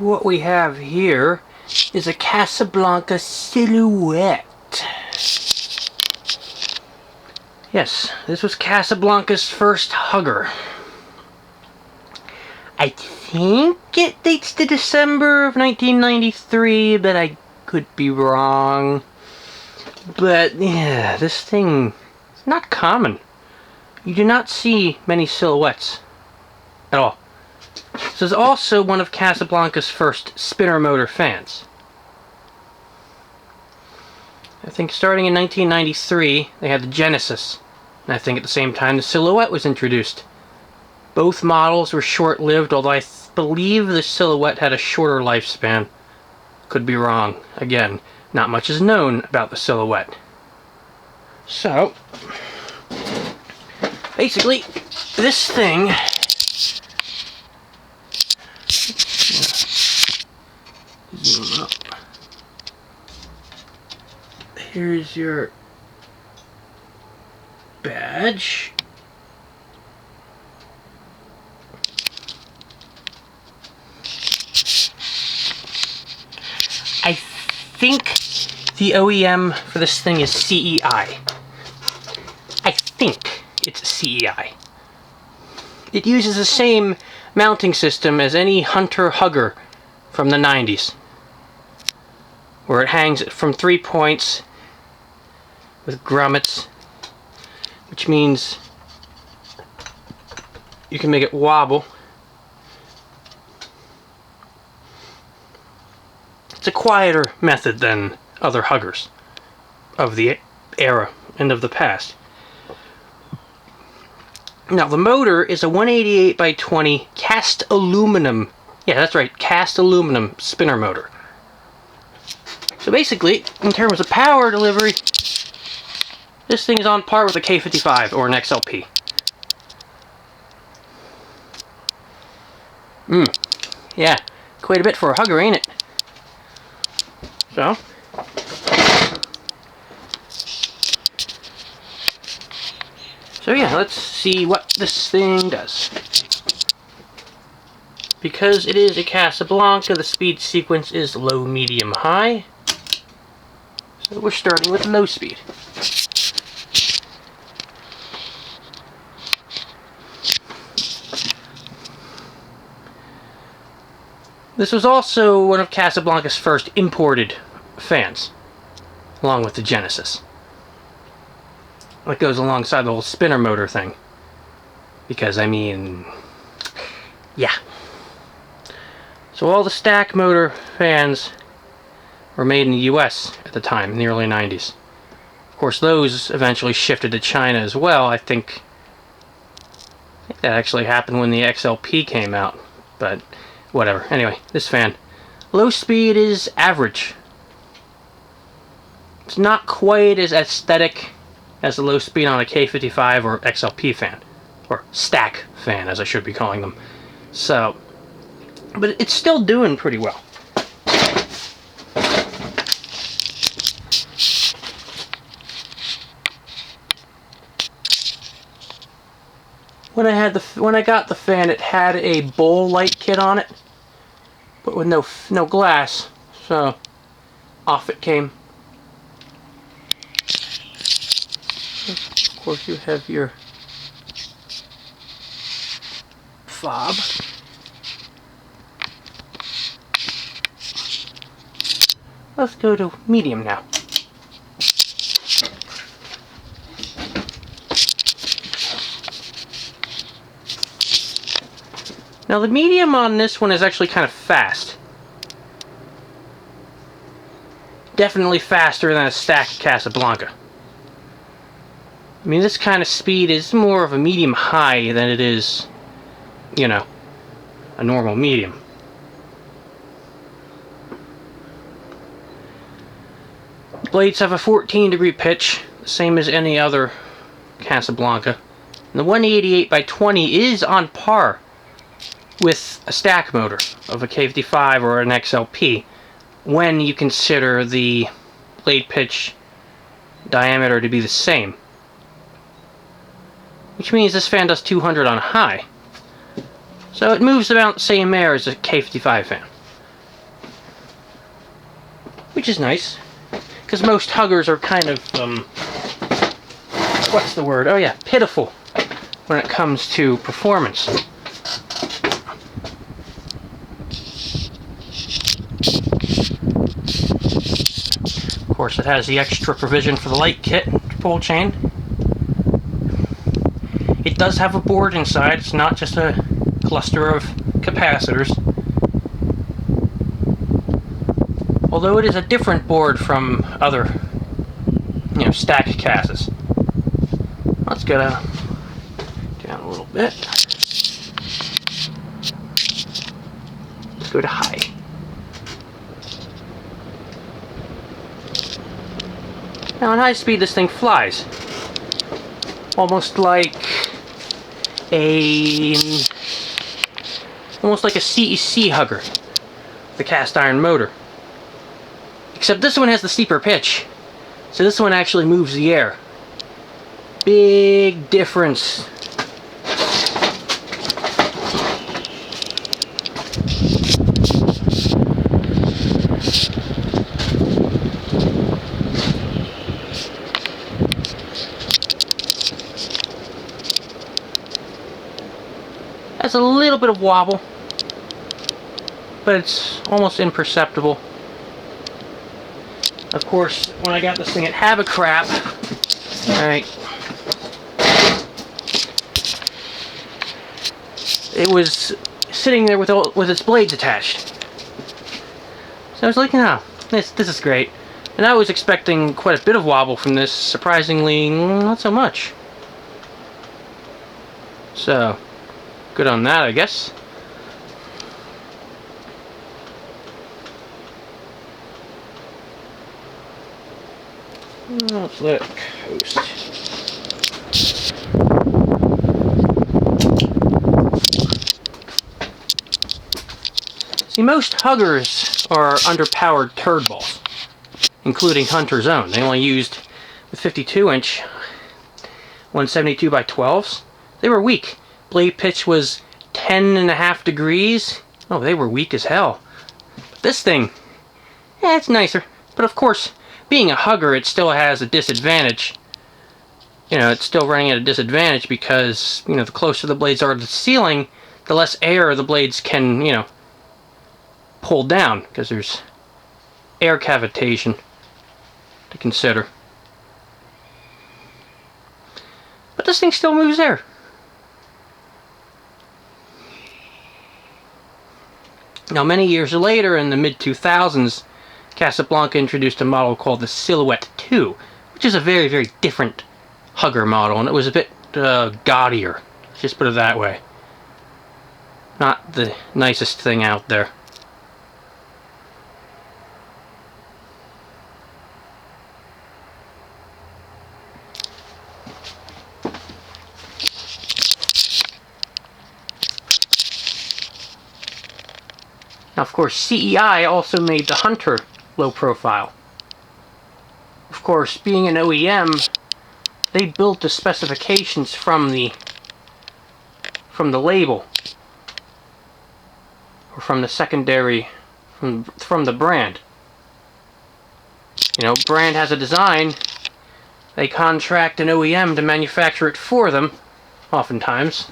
what we have here is a Casablanca silhouette. Yes, this was Casablanca's first hugger. I think it dates to December of 1993, but I could be wrong. But yeah, this thing is not common. You do not see many silhouettes at all. This is also one of Casablanca's first spinner motor fans. I think starting in 1993, they had the Genesis, and I think at the same time the Silhouette was introduced. Both models were short-lived, although I believe the Silhouette had a shorter lifespan. Could be wrong. Again, not much is known about the Silhouette. So, basically, this thing... Zoom up. Here's your badge. I think the OEM for this thing is CEI. I think it's CEI. It uses the same mounting system as any Hunter Hugger from the 90s, where it hangs from 3 points with grommets, which means you can make it wobble. It's a quieter method than other huggers of the era and of the past. Now the motor is a 188 by 20 cast aluminum, yeah that's right, cast aluminum spinner motor. So basically, in terms of power delivery, this thing is on par with a K55 or an XLP. Yeah, quite a bit for a hugger, ain't it? So, yeah, let's see what this thing does. Because it is a Casablanca, the speed sequence is low, medium, high. So we're starting with low speed. This was also one of Casablanca's first imported fans, along with the Genesis. That goes alongside the whole spinner motor thing. Because, I mean, yeah. So all the stack motor fans were made in the US at the time, in the early 90s. Of course, those eventually shifted to China as well. I think that actually happened when the XLP came out, but whatever. Anyway, this fan. Low speed is average. It's not quite as aesthetic as the low speed on a K55 or XLP fan. Or stack fan, as I should be calling them. So, but it's still doing pretty well. When I got the fan, it had a bowl light kit on it, but with no glass, so off it came. Of course, you have your fob. Let's go to medium now. Now the medium on this one is actually kind of fast. Definitely faster than a stack Casablanca. I mean, this kind of speed is more of a medium high than it is, you know, a normal medium. Blades have a 14-degree pitch, the same as any other Casablanca. And the 188 by 20 is on par with a stack motor of a K55 or an XLP when you consider the blade pitch diameter to be the same. Which means this fan does 200 on high. So it moves about the same air as a K55 fan. which is nice, because most huggers are kind of, what's the word? Oh yeah, pitiful when it comes to performance. Of course, it has the extra provision for the light kit pull chain. It does have a board inside. It's not just a cluster of capacitors. Although it is a different board from other, stack cases. Let's go down a little bit. Let's go to high. Now on high speed, this thing flies. Almost like a CEC hugger, the cast iron motor. Except this one has the steeper pitch, so this one actually moves the air. Big difference. Has a little bit of wobble, but it's almost imperceptible. Of course, when I got this thing at Habicrap, alright, it was sitting there with its blades attached. So I was like, this is great. And I was expecting quite a bit of wobble from this. Surprisingly, not so much. So, good on that, I guess. Let's let it coast. See, most huggers are underpowered turd balls, including Hunter's own. They only used with 52-inch 172 by 12s. They were weak. Blade pitch was 10.5 degrees. Oh, they were weak as hell. But this thing, it's nicer. But of course, being a hugger, it still has a disadvantage. It's still running at a disadvantage because, the closer the blades are to the ceiling, the less air the blades can, pull down, because there's air cavitation to consider. But this thing still moves air. Now, many years later, in the mid-2000s, Casablanca introduced a model called the Silhouette 2, which is a very, very different hugger model, and it was a bit gaudier, just put it that way. Not the nicest thing out there. Now, of course, CEI also made the Hunter low profile. Of course, being an OEM, they built the specifications from the label, or from the secondary, from the brand. Brand has a design, they contract an OEM to manufacture it for them, oftentimes,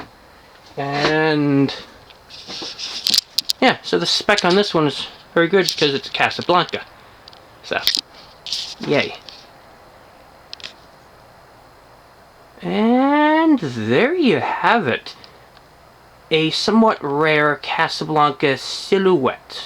and yeah, so the spec on this one is very good because it's Casablanca. So, yay. And there you have it. A somewhat rare Casablanca Silhouette.